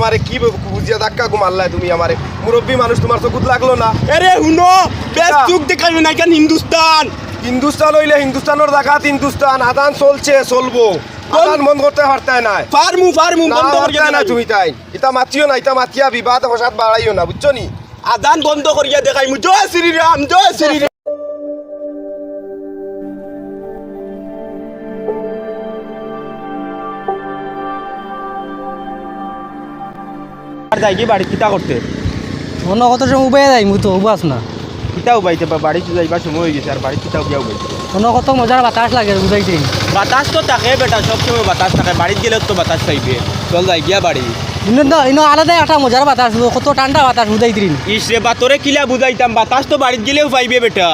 আমারে কি বুঝিয়া ধাক্কা মারলাই তুমি আমারে মুরব্বী মানুষ তোমার চকুত লাগলো না আরে হুনো বেশ চুক দেখাইবে না কেন হিন্দুস্তান হিন্দুস্তান হইলে হিন্দুস্তানের জায়গাত হিন্দুস্তান আদান চলছে চলবো আদান বন্ধ করতে পারতাই নাই ফার্মু বন্ধ করিয়া না তুমি তাই এটা মাতিও না এটা মাতিয়া বিবাদ ফসাদ বাড়াইও না বুঝছো নি আদান বন্ধ করিয়া দেখাইমু জয় শ্রীরাম জয় শ্রীরাম আর যাই কি বাড়ি কিতা করতে অন্য কত সময় উবাই যাই মুই তো উবাস না কিতা উবাইতে বাড়ি যাইবার সময় হয়ে গেছে আর বাড়ি কিতা উবিয়া উবাইতে অন্য কত মজার বাতাস লাগে বুঝাইতে বাতাস তো থাকে বেটা সবসময় বাতাস থাকে বাড়িতে গেলে তো বাতাস পাইবে চল যাই গিয়া বাড়ি ইনো আলাদাই একটা মজার বাতাস কত ঠান্ডা বাতাস বুঝাই দিন ইসরে বাতরে কিলা বুঝাইতাম বাতাস তো বাড়িতে গেলেও পাইবে বেটা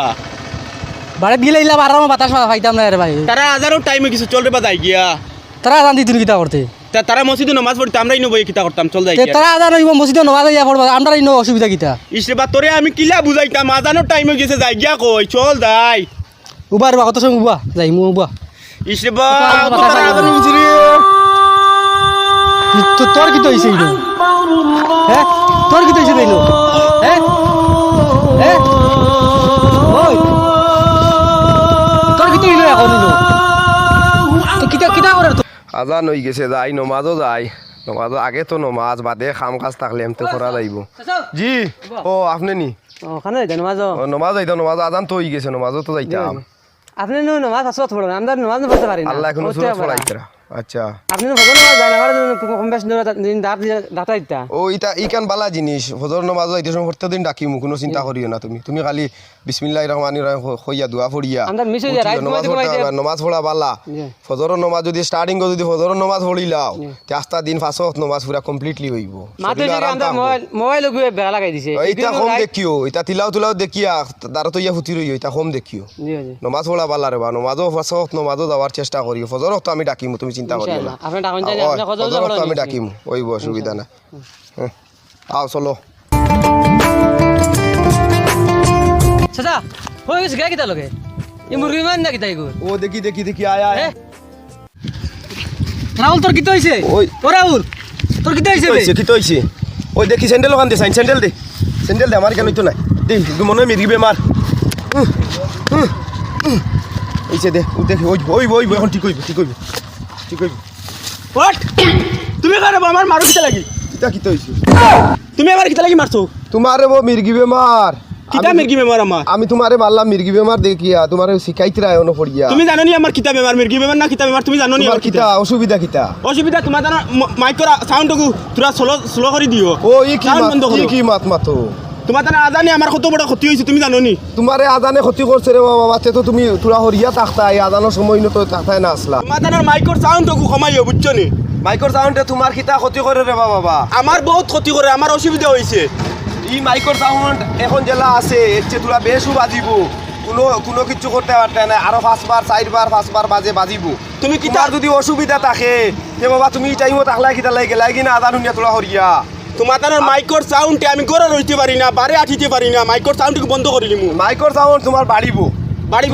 বাড়িত গেলে ইলা আরাম বাতাস পাইতাম না রে ভাই তারা আজারও টাইমে কিছু চলবে বা যাই গিয়া তারা আজান দিতুন কিতা করতে তারা মসজিদে নামাজ পড়তে আমরাই নবই কিতা করতাম চল যাই তারা আজান হইব মসজিদে নমাজ ইয়া পড়বা আমরা ইনো অসুবিধা কিতা ইসরে বাতরে আমি কিলা বুঝাইতাম আজানোর টাইমে গেছে যাই গিয়া কই চল যাই উবার বা কত সময় উবা যাই মু উবা ইসরে বা তোর কি তো হইছে ইনো হ্যাঁ তোর কি তো হইছে ইনো হ্যাঁ হ্যাঁ ওই তোর কি তো ইনো এখন ইনো তো কিতা কিতা করে আজান হয়ে গেছে যাই নমাজও যাই নমাজও আগে তো নমাজ বাদে খাম কাজ থাকলে এমতে করা যাইব জি ও আপনি নি ওখানে যাইতে নমাজ নমাজ যাইতাম নমাজ আজান তো হয়ে গেছে নমাজও তো যাইতাম আপনি নমাজ আসত পড়বেন আমরা নমাজ পড়তে পারি না আল্লাহ এখন সুরত পড়াইতরা আচ্ছা আপনি ভজন নমাজ জানেন আমার কম বেশ দিন দাতা দিতা ও ইটা ইকান বালা জিনিস ফজর নমাজ যাইতে সময় প্রত্যেক দিন ডাকিমু কোনো চিন্তা করিও না তুমি খালি বিসমিল্লাহির রহমানির রহিম কইয়া দোয়া পড়িয়া আমরা মিস হই যায় রাত নমাজ পড়া বালা ফজর নমাজ যদি স্টার্টিং যদি ফজর নমাজ পড়িলাও তে আস্তা দিন ফাঁস নমাজ পুরা কমপ্লিটলি হইব মাতে আমরা মোবাইল গুয়ে বেলা লাগাই দিছে এইটা কম দেখিও এটা তিলাও দেখিয়া দাঁড় তো ইয়া হুতি রইও এটা কম দেখিও নমাজ পড়া বালা রে বা নমাজও ফাঁস নমাজও যাওয়ার চেষ্টা করিও ফজর তো আমি ডাকিমু তুমি চিন্তা করিও না আপনি ডাকুন জানি আপনি কত ফজর তো আমি ডাকিমু ওইব অসুবিধা না আও চলো চাচা হয়ে গেছে গায় কিতা লগে এই মুরগি মান না কিতা ইগো ও দেখি আয় রাহুল তোর কিতা হইছে ওই ও রাহুল তোর কিতা হইছে কি তো হইছে ওই দেখি স্যান্ডেল ওখান দে স্যান্ডেল দে আমার কেন তো নাই দে মনে হয় মিরগি বেমার এইছে দে ও দেখি ওই এখন ঠিক হইব হোয়াট তুমি কারে আমার মারো কিতা লাগি কি তো হইছে তুমি আমার কিতা লাগি মারছো তোমারে ও মিরগি বেমার কিতা মির্গি বেমার আমার আমি তোমারে মারলাম মিরগি বেমার দেখিয়া তোমারে শিখাইতরা এনো পড়িয়া তুমি জানো নি আমার কিতা বেমার মির্গি বেমার না কিতা বেমার তুমি জানো নি তোমার কিতা অসুবিধা কিতা অসুবিধা তোমার জানো মাইকর সাউন্ডটুকু তোরা স্লো করে দিও ও কি মাত মাতো তোমার জানো আজানি আমার কত বড় ক্ষতি হইছে তুমি জানো নি তোমারে আজানে ক্ষতি করছে রে বাবা তো তুমি তোরা হরিয়া থাকতা এই আজানোর সময় তো থাকতাই না আসলা তোমার জানো মাইকর সাউন্ডটুকু কমাইও বুঝছো নি মাইকর সাউন্ডে তোমার কিতা ক্ষতি করে রে বাবা আমার বহুত ক্ষতি করে আমার অসুবিধা হইছে এই মাইকর সাউন্ড এখন জেলা আছে এর চেয়ে তোরা বেশও বাজিব কোনো কিছু করতে পারতে না আরো 5বার বাজিব তুমি কিতা যদি অসুবিধা থাকে তে বাবা তুমি টাইমত আকলা কিতা গেলাই কিনা আজান শুনিয়া তোরা হরিয়া তোমার জানো মাইকর সাউন্ডে আমি গড়ে রইতে পারি না বারে আঠিতে পারি না মাইকর সাউন্ডকে বন্ধ করে দিমু মাইকর সাউন্ড তোমার বাড়িব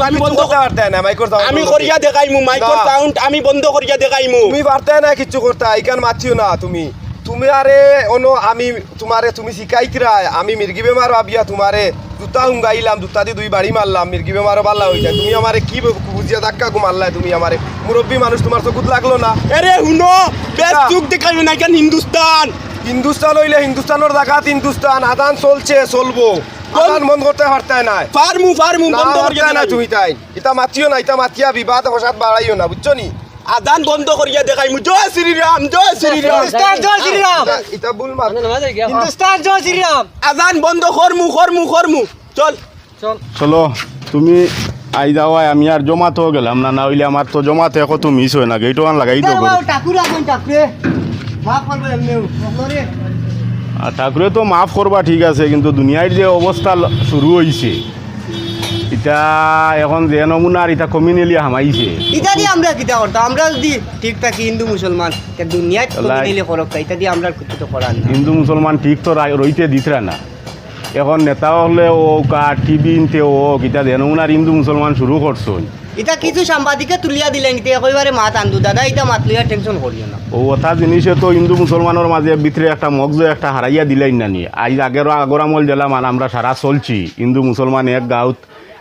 আমি বন্ধ করতে পারতে না মাইকর সাউন্ড আমি করিয়া দেখাইমু মাইকর সাউন্ড আমি বন্ধ করিয়া দেখাইমু তুমি পারতে না কিছু করতে ইকান মাতিও না তুমি আরে অনো আমি তুমি শিখাইতরা আমি মির্গি বেমার ভাবিয়া তোমারে জুতা হুঙ্গাইলাম জুতা দিয়ে 2 বাড়ি মারলাম মির্গি বেমারও বাল্লা হয়ে যায় তুমি আমারে কি বুঝিয়া ধাক্কা মারলাই তুমি আমারে মুরব্বী মানুষ তোমার চকুত লাগলো না আরে হুনো বেশ চুক দেখাইবে না কেন হিন্দুস্তান হইলে হিন্দুস্তানের জায়গাত হিন্দুস্তান আদান চলছে চলবো আদান বন্ধ করতে পারতাই নাই ফার্মু বন্ধ করিয়া না তুমি তাই এটা মাতিও না এটা মাতিয়া বিবাদ ফসাদ বাড়াইও না বুঝছো নি আদান বন্ধ করিয়া দেখাইমু জয় শ্রীরাম হিন্দুস্তান জয় শ্রীরাম এটা ভুল মার হিন্দুস্তান জয় শ্রীরাম আদান বন্ধ করমু চলো তুমি আই যাওয়াই আমি আর জমাতেও গেলাম না হইলে আমার তো জমাতে এখন তো মিস হয় না গেইটো আন লাগাই তো আর ঠাকুরে তো মাফ করবা ঠিক আছে কিন্তু দুনিয়ার যে অবস্থা শুরু হয়েছে এটা এখন যে নমুনার এটা কমিউনিলি হামাইছে এটা দিয়ে আমরা কিটা করতাম আমরা যদি ঠিক থাকি হিন্দু মুসলমান দুনিয়ায় কমিউনিলি করক এটা দিয়ে আমরা কিছু তো করার না হিন্দু মুসলমান ঠিক তো রইতে দিতরা না এখন নেতা হলে ও কা টিভি ইনতে ও কিটা যে নমুনার হিন্দু মুসলমান শুরু করছো এটা কিছু সাংবাদিকে তুলিয়া দিলেন এটা একেবারে মাত আন্দু দাদা এটা মাত লইয়া টেনশন করিও না ও ওটা জিনিসে তো হিন্দু মুসলমানের মাঝে ভিতরে একটা মগজ একটা হারাইয়া দিলাই নানি আজ আগর আমল জেলা মান আমরা সারা চলছি হিন্দু মুসলমান এক গাঁত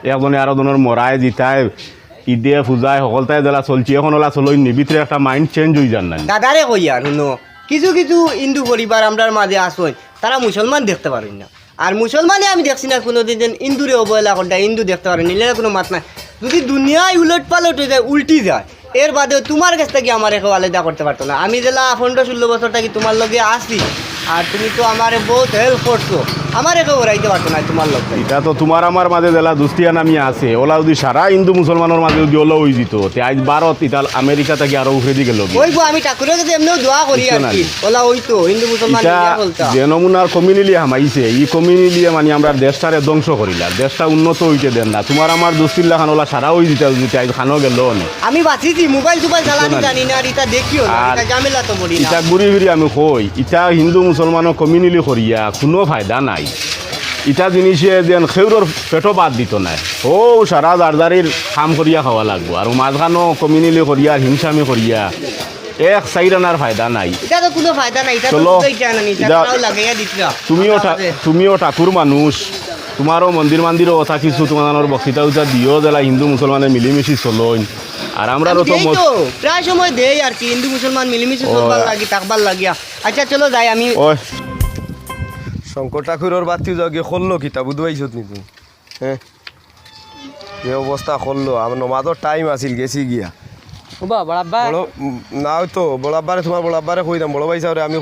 একজনে আরো জনের মরায় জিতায় ঈদে পূজায় সকলটাই জেলা চলছি এখন ওলা চলইনি ভিতরে একটা মাইন্ড চেঞ্জ হয়ে যান নানি দাদারে কইয়া শুনো কিছু কিছু হিন্দু পরিবার আমরার মাঝে আসুন তারা মুসলমান দেখতে পারেন না আর মুসলমানে আমি দেখছি না কোনোদিন যেন হিন্দুরে অবহেলা করতে হিন্দু দেখতে পারেন নিলে কোনো মাত নাই যদি দুনিয়ায় উলট পালট হয়ে যায় উল্টি যায় এর বাদেও তোমার কাছ থেকে আমার একে আলাদা করতে পারতো না আমি জেলা 15-16 বছর থাকি তোমার লগে আসি আর তুমি তো আমার বহুত হেল্প করছো আমার একে ওরাইতে পারতো না তোমার লগে এটা তো তোমার আমার মাঝে জেলা দুস্তিয়া নামি আছে ওলা যদি সারা হিন্দু মুসলমানের মাঝে যদি ওলা হয়ে যেত তে আজ ভারত ইতাল আমেরিকা থেকে আরো উঠে দিকে লোক ওইবো আমি ঠাকুরের কাছে এমনিও দোয়া করি আর কি ওলা ওইতো হিন্দু মুসলমান এটা মিলিয়া বলতা যে নমুনার কমিউনিটি হামাইছে এই কমিউনিটি মানে আমরা দেশটারে ধ্বংস করিলাম দেশটা উন্নত হইতে দেন না তোমার আমার দুস্তিল্লা খান ওলা সারা হয়ে দিতে যদি আজ খানো গেল না আমি বাঁচিছি মোবাইল টোবাইল চালানি জানি না আর এটা দেখিও না আর এটা ঝামেলা তো বলি না ইটা ঘুরি ফিরি আমি কই ইটা হিন্দু মুসলমানের কমিউনিটি করিয়া কোনো ফায়দা নাই ইটা জিনিসে যেন খেউরর পেটো বাদ দিত নাই ও সারা দারদারির কাম করিয়া খাওয়া লাগবো আর মাঝখানো কমিউনিটি করিয়া হিংসামি করিয়া এক সাইরানার ফায়দা নাই এটা তো কোনো ফায়দা নাই এটা তো চলো, বুঝতেই চায় না এটা এটা- তাও লাগাইয়া দিতরা তুমিও ঠাকুর মানুষ তোমারও মন্দিরও কথা কিছু তোমার বক্তৃতা উচা দিও জেলা হিন্দু মুসলমানের মিলিমিশি চলইন আর আমরারও তো তো প্রায় সময় দেই আর কি হিন্দু মুসলমান মিলেমিশে ও। চলবার লাগি থাকবার লাগিয়া আচ্ছা চলো যাই আমি ওই শঙ্কর ঠাকুরের বাতিও যাগে করলো কিতা বুধবাইছত নি তুমি হ্যাঁ যে অবস্থা করলো আমার নমাজের টাইম আছিল গেছি গিয়া ওবা বড়াব্বা বড় না তো বড় আব্বারে তোমার বড় আব্বারে কই দাম বড় ভাই সাহেব আমি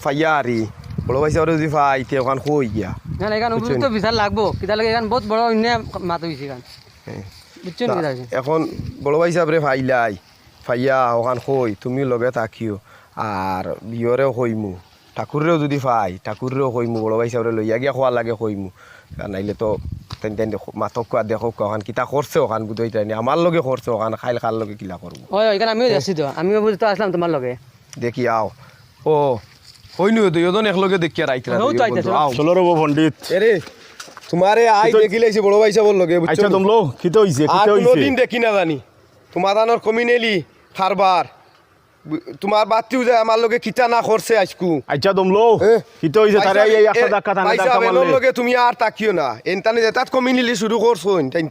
ফাইয়া আরি বড় ভাই সাহেব যদি ফাই তে ওখান কই গিয়া না এখান উপযুক্ত বিচার লাগবো কিতা লাগে এখান বহুত বড় অন্য মাত হইছে এখান হ্যাঁ। বুঝছেন কি হইছে এখন বড় ভাই সাহেব রে ফাইলাই ফাইয়া ওখান কই তুমি লগে থাকিও আর বিয়রেও কইমু ঠাকুরেও যদি ফাই ঠাকুরেও কইমু বড় ভাই সাহেব লইয়া গিয়া খোয়া লাগে কইমু আর নাইলে তো তেন তেন মাতক কোয়া দেখো ওখান কিতা করছে ওখান বুঝই তাই আমার লগে করছে ওখান খাইল খার লগে কিলা করবো ওই এখানে আমিও যাচ্ছি তো আমিও বুঝতে আসলাম তোমার লগে দেখি আও ও হইনি তো ইয়জন একলগে দেখিয়া রাইতরা হ্যাঁ, তো আইতাছে। আও চলো রব পণ্ডিত এরে তোমারে আই দেখিলেছি বড় ভাই সাহেব লগে বুঝছো আচ্ছা তোমলো খিতে হইছে আর খিতে হইছে কোনোদিন দেখি না জানি তোমার দানোর কমিনেলি খারবার তোমার বাতিও যায় আমার লগে কিতা না করছে আজকু আচ্ছা তোমলো খিতে হইছে তারে এই একটা ধাক্কা টানা ধাক্কা এর মারলে লগে তুমি আর তাকিও না এনতানে যেতাত কমিনেলি শুরু করছো টাইম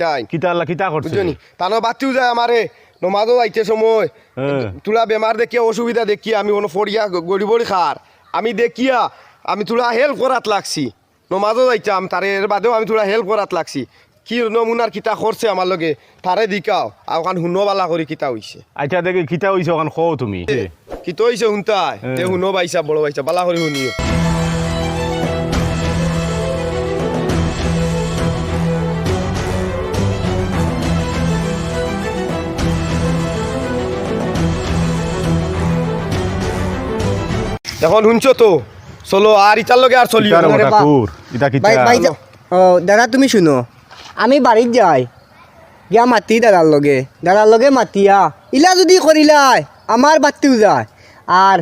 কিতা করছে বুঝছনি তানো বাতিও যায় আমারে নমাজও আইতে সময় হ্যাঁ। তুলা বেমার দেখিয়া অসুবিধা দেখিয়া আমি কোনো ফড়িয়া গড়ি খার আমি দেখিয়া আমি তোরা হেল্প করাত লাগছি নমাজও যাইতাম তার এর বাদেও আমি তোরা হেল্প করাত লাগছি কি নমুনার কিতা করছে আমার লগে তারে দিকাও আর ওখান শুনবালা করি কিতা হইছে আচ্ছা দেখি খিতা হইছে ওখান খো তুমি কিতা হইছে শুনতাই তে শুনো বাইসা বড় বাইসা বালা করে শুনিও এখন শুনছো তো চলো আর ইটার লগে আর চলিও ইতার না। আরে বা- ঠাকুর ইটা কিতা ভাই ভাই ও দাদা তুমি শুনো আমি বাড়িত যাই গিয়া মাতি দাদার লগে মাতিয়া ইলা যদি করিলাই আমার বাতিও যায় আর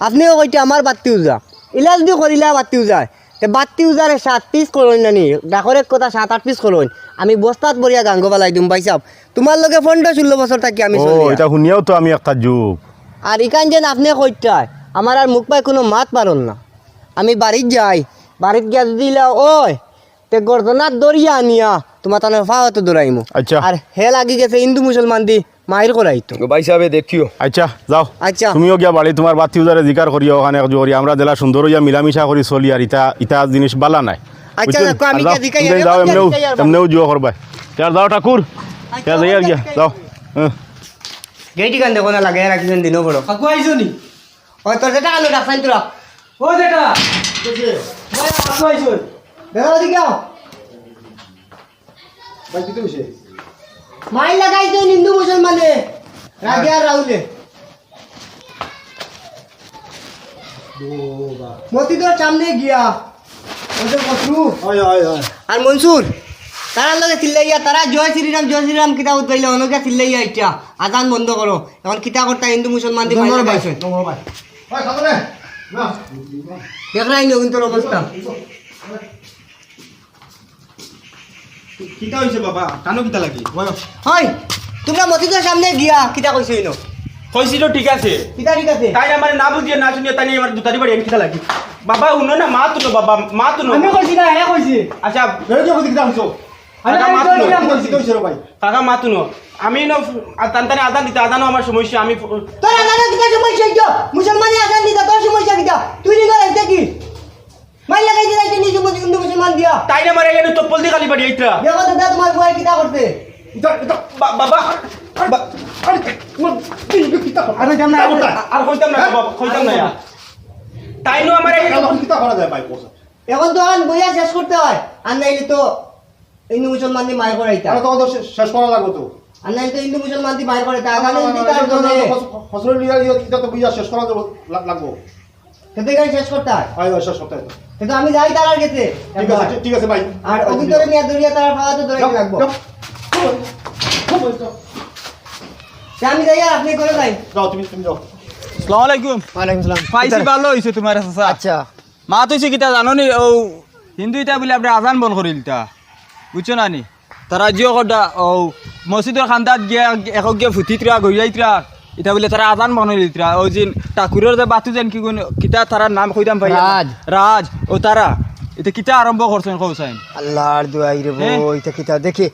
আপনিও কইতে আমার বাতিও যা ইলা যদি করিলা বাতিও যায় তে বাতিও যারে 7 পিস করুন নানি ডাকরের কথা 7-8 পিস করুন আমি বস্তাত বরিয়া গাঙ্গ বালাই দিম ভাই সাহেব তোমার লগে 15-16 বছর থাকি আমি ও চলি এটা শুনিয়াও তো আমি একটা যুগ আর ইকান যেন আপনি কইটাই আমার আর মুখ পাই কোনো মাত পারল না আমি বাড়িত যাই বাড়িত গিয়া দিলা ওই তে গর্দনাথ দরিয়া আনিয়া তোমার তানে ফাওয়াতো দৌড়াইমু আচ্ছা। আর হে লাগি গেছে হিন্দু মুসলমান দি মায়ের করাইতো বাইসাবে দেখিও আচ্ছা যাও আচ্ছা তুমিও গিয়া বাড়ি তোমার বাতি উজারে জিকার করিয়া ওখানে জোরি আমরা জেলা সুন্দর হইয়া মিলামিশা করি চলি আর ইটা জিনিস বালা নাই আচ্ছা, বুঝছেন? দেখো, আমি আর যাও, গিয়া জিকাই তুমি আর যাও এবার এমনেও জিকাই আর এমনেও জুয়া করবা তার যাও ঠাকুর আচ্ছা, যাই আর গিয়া জিকাই। যাও হ্যাঁ গেটি কান দেখো না লাগাই রাখিছেন দিনও বড় কাকু আইছো নি ওই তোর যেটা আলো রাখছেন তোরা ও যেটা ভাই কাকু আইছো দেখো ওদিকে আও মাইল লাগাইছো হিন্দু মুসলমানে রাজা আর রাহুলে মসজিদের সামনে গিয়া ওদের কসরু আর মনসুর তারা লগে চিল্লাইয়া তারা জয় শ্রীরাম কিতা উঠবাইলে অনকে চিল্লাইয়া ইটা আজান বন্ধ করো এখন কিতা করতা হিন্দু মুসলমান দিয়ে মাইল লাগাইছো দেখলাই নি কিন্তু অবস্থা কিতা হইছে বাবা কানো কিতা লাগি হয় তোমরা মসজিদের সামনে গিয়া কিতা কইছো ইনো কইছি তো ঠিক আছে কিতা ঠিক আছে তাই আমার না বুঝিয়ে না শুনিয়ে তাই আমার জুতারি বাড়ি কিতা লাগি বাবা উনো না মা তুনো বাবা মা তুনো আমি কইছি না হে কইছি আচ্ছা বেরো যে কইছি দামছো আমি কাকা মা তুনো কইছি কইছো রে ভাই কাকা মা তুনো আমি না তান্তানে আদান দিতে আদানও আমার সমস্যা আমি তোর আনারা কিতা সমস্যা হইতো মুসলমানি আসান দিতা তোর সমস্যা কিতা তুই নিগা এটা কি মাই লাগাই দিলা যে নিজে হিন্দু মুসলমান দিয়া তাই না মারে এনে চপ্পল দিয়ে খালি বাড়ি আইতা দেখো দাদা তোমার বয় কিতা করতে বাবা আরে জান না আর কইতাম না বাবা কইতাম না তাই নো আমার কিতা করা যায় ভাই কোসা এখন তো আন বইয়া শেষ করতে হয় আর নাইলে তো হিন্দু মুসলমান দিয়ে মায়ের করাইতা আরে তো শেষ করা লাগবে তো আর নাইলে তো হিন্দু মুসলমান দিয়ে মায়ের করাইতা আগামী দিন তার জন্য ফসল লিয়া এটা তো বুঝা শেষ করা লাগবে খেতে গেলে শেষ করতে হয় হয় শেষ সপ্তাহে তো কিন্তু আমি যাই তার গেছে ঠিক আছে ভাই আর অভিতরে নিয়ে দরিয়া তার পাওয়া তো ধরে রাখবো আমি যাই আর আপনি করে যাই যাও তুমি যাও আসসালামু আলাইকুম ওয়ালাইকুম সালাম পাইছি ভালো হইছে তোমার চাচা আচ্ছা মা তুইছে কিতা জানো নি ও হিন্দু ইটা বলে আপনি আজান বন্ধ করিল তা বুঝছো না নি তারা জিও কটা ও মসজিদের খান্দাত গিয়া একক গিয়া ফুটিতরা গইয়াইতরা এটা বলে তারা আজান বন্ধ করিলতরা ও জিন ঠাকুরের যে বাতু যেন কি কিতা তারা নাম কইতাম ভাই রাজ ও তারা এটা কিতা আরম্ভ করছেন কৌসাইন আল্লাহর দোয়াই রে বই এটা কিতা দেখি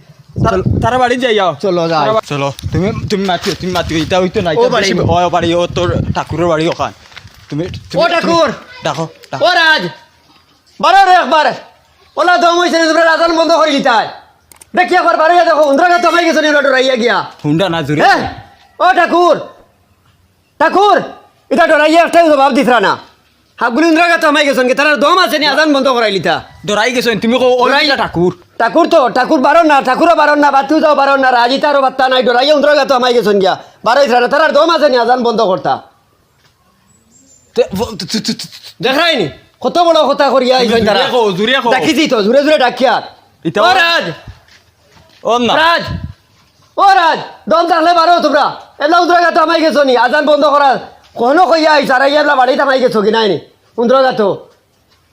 তারা বাড়ি যাই যাও চলো যাই চলো তুমি মাতিও এটা হইতো না এটা বেশি ও বাড়ি ও তোর ঠাকুরের বাড়ি ওখান তুমি ও ঠাকুর ডাকো ও রাজ বারো রে একবার ওলা দম হইছে তোমরা আজান বন্ধ করে দিতাই দেখি একবার বারো দেখো উন্দ্রাগা তোমাই গেছে নি ডরাইয়া গিয়া হুন্ডা না জুড়ে হ্যাঁ ও ঠাকুর ঠাকুর এটা ডরাইয়া একটাই জবাব দিতরা না হাগুলি উন্দ্রাগা তোমাই গেছে তারা দম আছে নি আজান বন্ধ করাইলিতা ডরাই গেছেন তুমি কো ওরাইলা ঠাকুর ঠাকুর তো ঠাকুর বারণ না ঠাকুরও বারণ না বাতিও যাও বারণ না রাজি তারও বার্তা নাই ডরাইয়া উন্দ্রাগা তোমাই গেছেন গিয়া বারোই না তারার দম আছে নি আজান বন্ধ করতা দেখাইনি কত বড় কথা করিয়া আইছেন তারা জুড়ে কো ডাকিছি তো জুরে জুরে ডাকিয়া ইতা ও রাজ ও না রাজ ও রাজ দম থাকলে বারো তোমরা এলা উন্দ্রাগা তো আমাই গেছো নি আজান বন্ধ করা কখনো কইয়া আইস আর ইয়া বাড়িতে আমাই গেছো কি নাই নি উন্দ্রাগা তো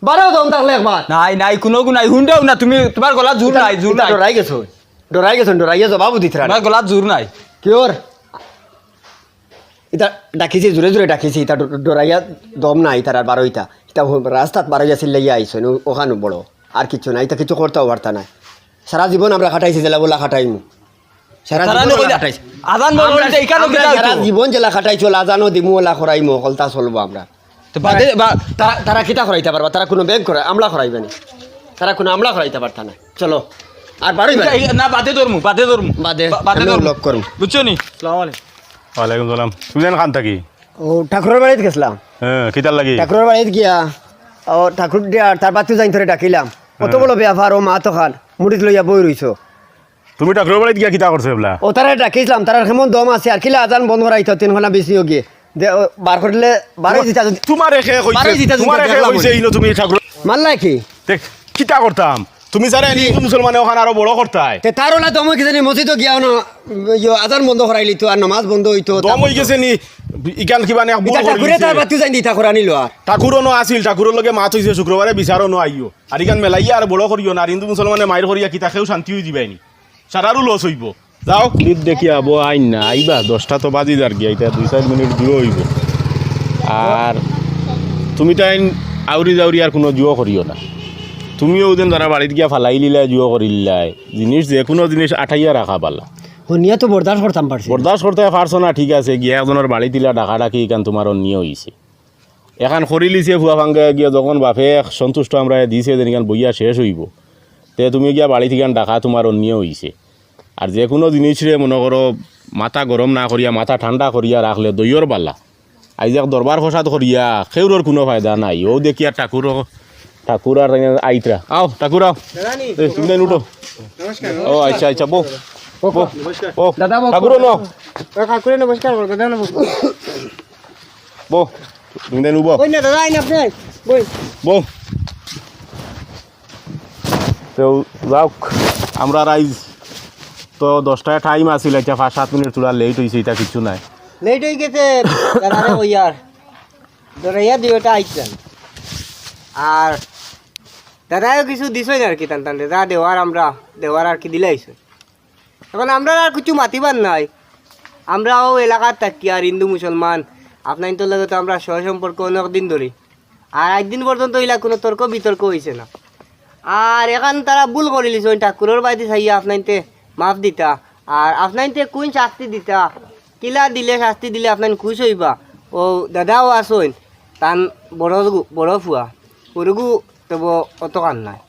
বারো দম থাকলে একবার নাই নাই কোনো নাই হুন্ডাও না তুমি তোমার গলা জোর নাই জোর নাই ডরাই গেছো ডরাইয়া জবাবও দিতরা তোমার গলা জোর নাই কি ওর এটা ডাকিছি জোরে জোরে ডাকিছি এটা ডরাইয়া দম নাই তার আর বারো ইটা এটা রাস্তাত বারো যাচ্ছিল লাইয়া আইসো ওখানে বড় আর কিছু নাই এটা কিছু করতেও পারতা নাই সারা জীবন আমরা খাটাইছি জেলা বলা খাটাইমু সারা জীবন আমরা খাটাইছি আজান বন্ধ করতে ইকানো আমরা কিতা সারা জীবন জেলা খাটাইছো আজানও দিমু ওলা খরাইমু কলতা চলবো আমরা তো বাদে তারা কিতা খরাইতে পারবা তারা কোনো ব্যাংক করে আমলা খরাইবে না তারা কোনো আমলা খরাইতে পারতা না চলো আর বারোই না বাদে ধরমু বাদে বাদে ধরমু লক করুম বুঝছো নি আসসালামু আলাইকুম ওয়ালাইকুম সালাম তুমি যেন খান থাকি ও ঠাকুরের বাড়িতে গেছিলাম হ্যাঁ কিতার লাগি ঠাকুরের বাড়িতে গিয়া ও ঠাকুর দিয়া তার বাতি যাই ধরে ডাকিলাম কত বড় ব্যাপার ও মা তো খান মুড়িত লইয়া বই রইছো তুমি ঠাকুরের বাড়িতে গিয়া কিতা করছো এবলা ও তারা ডাকিছিলাম তার কেমন দম আছে আর কিলা আজান বন্ধ করাইতো 3 ঘন্টা বেশিও গিয়ে বার করলে বারোই দিতা তোমার এখে বারোই দিতা তোমার এখে দেখলাম কইছে ইনো তুমি ঠাকুর মানলা কি দেখ কিতা করতাম তুমি জানে হিন্দু মুসলমানে ওখানে আরো বড় করতাই তে তার ওলা দম কি জানি মসজিদও গিয়া না আজান বন্ধ করাইলি তো আর নামাজ বন্ধ হইতো দম হই গেছে নি ইকান কিবা নে এটা ঠাকুরে তার বাতি যাই দিতা করে আনিলো আর ঠাকুরও ন আসিল ঠাকুরের লগে মাছ হইছে শুক্রবারে বিচারও ন আইও আর ইকান মেলাইয়া আর বড় করিও না আর হিন্দু মুসলমানে মাইর করিয়া কিতা খেও শান্তি হই দিবাইনি সারারও লস হইব যাও ঈদ দেখি আবো আইন না আইবা 10টা তো বাজি যার গিয়া এটা 2-4 মিনিট দূর হইব আর তুমি তো আইন আউরি যাউরি আর কোনো জুয়ো করিও না তুমিও ওদিন ধরা বাড়িতে গিয়া ফালাই লিলা জুয়ো করিলাই জিনিস যে কোনো জিনিস আঠাইয়া রাখা পালা হনিয়া তো বরদাস্ত করতাম পারছি বরদাস্ত করতে পারছো না ঠিক আছে গিয়া একজনের বাড়ি দিলা ডাকা ডাকি এখান তোমার অন্য হয়েছে এখন করি লিছে ভুয়া ভাঙ্গে গিয়া যখন বাপে সন্তুষ্ট আমরা দিছে যেন এখান বইয়া শেষ হইব তে তুমি গিয়া বাড়ি থেকে ডাকা তোমার অন্য হয়েছে আর যে কোনো জিনিসরে মনে করো মাথা গরম না করিয়া মাথা ঠান্ডা করিয়া রাখলে দইয়র বালা আইজাক দরবার ফসাদ করিয়া খেউরর কোনো ফায়দা নাই ও দেখিয়া ঠাকুর আর আইতরা আও ঠাকুর আও তুমি দেন উঠো ও আচ্ছা আচ্ছা বো ও দাদা ঠাকুর ন ঠাকুরে নমস্কার করো দাদা নমস্কার বো তুমি দেন উব কই না দাদা আইন আপনি বই বো তো যাও আমরা রাইজ তো 10টায় টাইম আছিল এটা 5-7 মিনিট চুলা লেট হয়েছে এটা কিছু নাই লেট হয়ে গেছে দাদা ওই আর ধরাইয়া দিওটা আইছেন আর দাদাও কিছু দিছই না আর কি টান যা দেওয়ার আমরা দেওয়ার আর কি দিলাইছ। এখন আমরা আর কিছু মাতিবার নাই, আমরাও এলাকার থাকি আর হিন্দু মুসলমান আপনার তো লাগে তো আমরা সহ সম্পর্ক অনেক দিন ধরি, আর একদিন পর্যন্ত এলা কোনো তর্ক বিতর্ক হয়েছে না। আর এখন তারা ভুল করে লিছ ঠাকুরের বাড়িতে চাইয়া আপনাইতে মাফ দিতা, আর আপনাইতে কোন শাস্তি দিতা, কিলা দিলে শাস্তি দিলে আপনার খুশ হইবা। ও দাদাও আসইন তান বড় ফুয়া পুরুগু তবু অত কান নাই,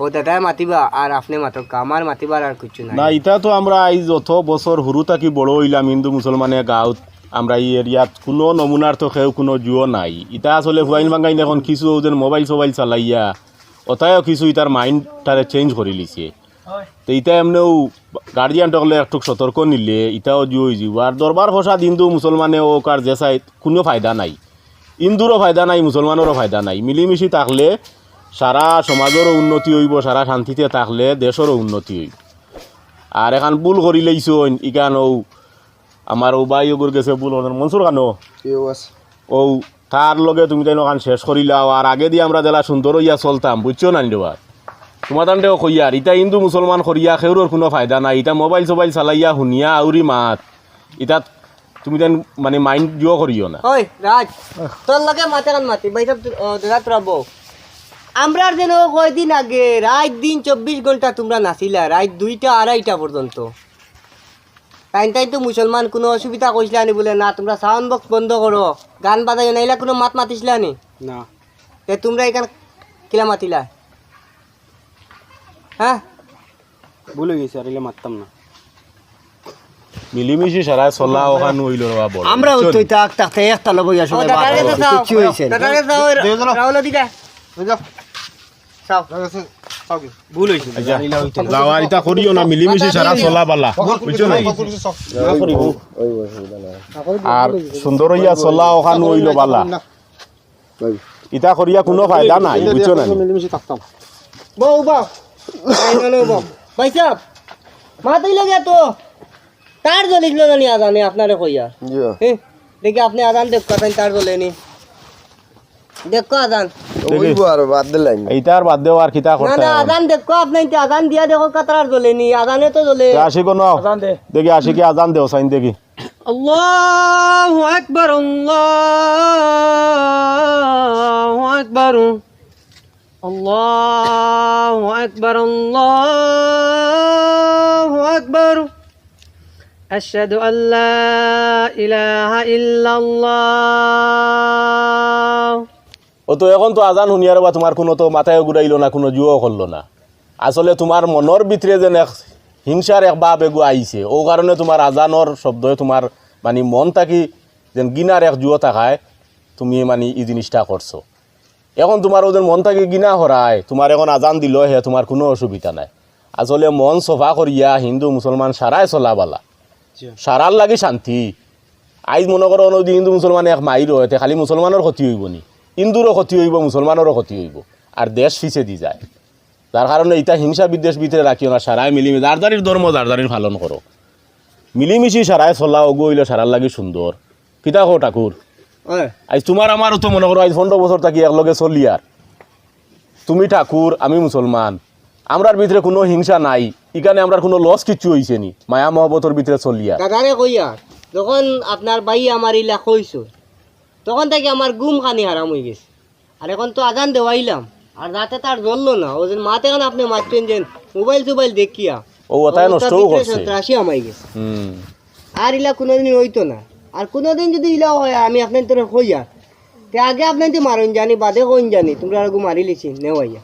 ও দাদাই মাতিবা আর আপনি মাতক, আমার মাতিবার আর কিছু নাই। না ইটা তো আমরা এই যত বছর হুরু থাকি বড় হইলাম হিন্দু মুসলমানে গাঁৱত আমরা এই এরিয়াত কোনো নমুনার তো কেউ কোনো জুয়ো নাই। ইটা আসলে হুয়াইন বাঙ্গাইন এখন কিছু যেন মোবাইল সোবাইল চালাইয়া ওটাও কিছু ইটার মাইন্ড তারে চেঞ্জ করে লিছে। তো ইটা এমনিও গার্জিয়ান টকলে একটু সতর্ক নিলে ইটাও জুয় হয়ে যাব। আর দরবার ফসাদ হিন্দু মুসলমানে ও কার যে চাই কোনো ফায়দা নাই, হিন্দুরও ফায়দা নাই মুসলমানেরও ফায়দা নাই। মিলিমিশি থাকলে সারা সমাজেরও উন্নতি হইব, সারা শান্তিতে থাকলে দেশেরও উন্নতি হইব। আর এখন ভুল করি লইছন ইকান ও আমার ও বাই ওগুর গেছে ভুল মনসুর খানো ও তার লগে তুমি তাই ওখান শেষ করিলাও। আর আগে দিয়ে আমরা জেলা সুন্দর হইয়া চলতাম বুঝছো না দেওয়ার তোমার তান্ডেও কইয়ার ইটা হিন্দু মুসলমান করিয়া খেউরোর কোনো ফায়দা নাই। ইটা মোবাইল সোবাইল চালাইয়া শুনিয়া আউরি মাত ইটাত তুমি তাই মানে মাইন্ড জিও করিও না। ওই রাজ তোর লগে মাতে কান মাতি ভাই সব দাদা তোরা বউ আমরা যেন কয়দিন আগে রাত দিন 24 ঘন্টা তোমরা নাচিলা, রাত 2টা 2:30 পর্যন্ত। তাই তো মুসলমান কোনো অসুবিধা কইসলা নি বলে না তোমরা সাউন্ড বক্স বন্ধ করো, গান বাজাই নাইলা কোনো মাত মাতিসলা নি না তে তোমরা এখান কিলা মাতিলা? হ্যাঁ ভুল হয়ে গেছে আর এলে মারতাম না। মিলিমিশি সারা চলা ওখান হইল রা বড় আমরা তো তাক তাক একটা লব ইয়া ও সবাই দাদারে তো চাও, কি হইছে দাদারে চাও, রাহুল দিকা চাও ভুল হইছে যাওয়ার ইটা করিও না, মিলিমিশি সারা চলা বালা বুঝছো না। আর সুন্দর হইয়া চলা ওখান হইল বালা, ইটা করিয়া কোনো ফায়দা নাই বুঝছো না। বউ বউ বউ ভাই সাহেব মাতাই লাগে তো তার জ্বলিছিল জানি আজানে আপনারে কইয়া দেখি আপনি আজান দেখ কথাই তার জ্বলে নি দেখো আজান এইটার বাদ দেও আর কিতা না করতে না আজান দেখো আপনি আজান দিয়া দেখো কাতার জ্বলে নি আজানে তো জ্বলে আসি কোন দেখি আসি কি আজান দেও সাইন দেখি। আল্লাহু আকবার আল্লাহু আকবার আল্লাহু আকবার আল্লাহু আকবার আশহাদু আল্লা ইলাহা ইল্লাল্লাহ। ও তো এখন তো আজান শুনিয়ার বা তোমার কোনো তো মাথায় ঘুরাইলো না, কোনো জুয়ো করলো না। আসলে তোমার মনের ভিতরে যেন এক হিংসার এক ভাব এগু আইছে, ও কারণে তোমার আজানোর শব্দে তোমার মানে মন থাকি যেন গিনার এক জুয়ো থাকায় তুমি মানে এই জিনিসটা করছো। এখন তোমার ওদের মন থাকি গিনা হরায় তোমার এখন আজান দিল হে তোমার কোনো অসুবিধা নাই। আসলে মন সফা করিয়া হিন্দু মুসলমান সারাই চলাবালা, সারার লাগি শান্তি। আইজ মনে করো যদি হিন্দু মুসলমান এক মাইর হইতে খালি মুসলমানের ক্ষতি হইব নি, হিন্দুরও ক্ষতি হইব মুসলমানেরও ক্ষতি হইব, আর দেশ পিছিয়ে দি যায়। যার কারণে ইটা হিংসা বিদ্বেষ ভিতরে রাখিও না, সারাই মিলিমিশি দারদারির ধর্ম দারদারির পালন করো, মিলিমিশি সারাই চলা ওগো হইলে সারার লাগি সুন্দর। কিতা কো ঠাকুর আজ তোমার আমারও তো মনে করো আজ 15 বছর থাকি একলগে চলি, আর তুমি ঠাকুর আমি মুসলমান, আমরার ভিতরে কোনো হিংসা নাই, এখানে আমরা কোনো লস কিচ্ছু হইছে নি, মায়া মহব্বতের ভিতরে চলিয়া। দাদারে কইয়া যখন আপনার ভাই আমার ইলা কইছো তখন থেকে আমার ঘুম খানি হারাম হয়ে গেছে। আর এখন তো আজান দেওয়াইলাম আর রাতে তার জ্বললো না, ও যে মাতে এখন আপনি মারছেন যে মোবাইল টোবাইল দেখিয়া ও ওটাই নষ্টও করছে। রাশি আমাই গেছে আর ইলা কোনোদিন হইতো না। আর কোনোদিন যদি ইলা হয় আমি আপনার তোর কইয়া তে আগে আপনার তো মারুন জানি বাদে কইন জানি তোমরা আর মারি লিছি নেওয়াইয়া।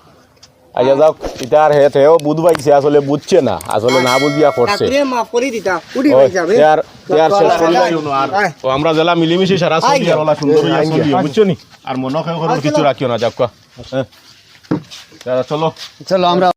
আচ্ছা যাও এটা আর হেও বুঝ পাইছে, আসলে বুঝছে না, আসলে না বুঝিয়া করছে। ঠাকুরে মাফ করে দিতা উড়ি হই যাবে আর শেষ করিলাইও না। আর ও আমরা জেলা মিলিমিশি সারা চলি আর ওলা সুন্দর হইয়া চলি বুঝছো নি। আর মনে হয় কিছু রাখিও না, যাক চলো চলো আমরা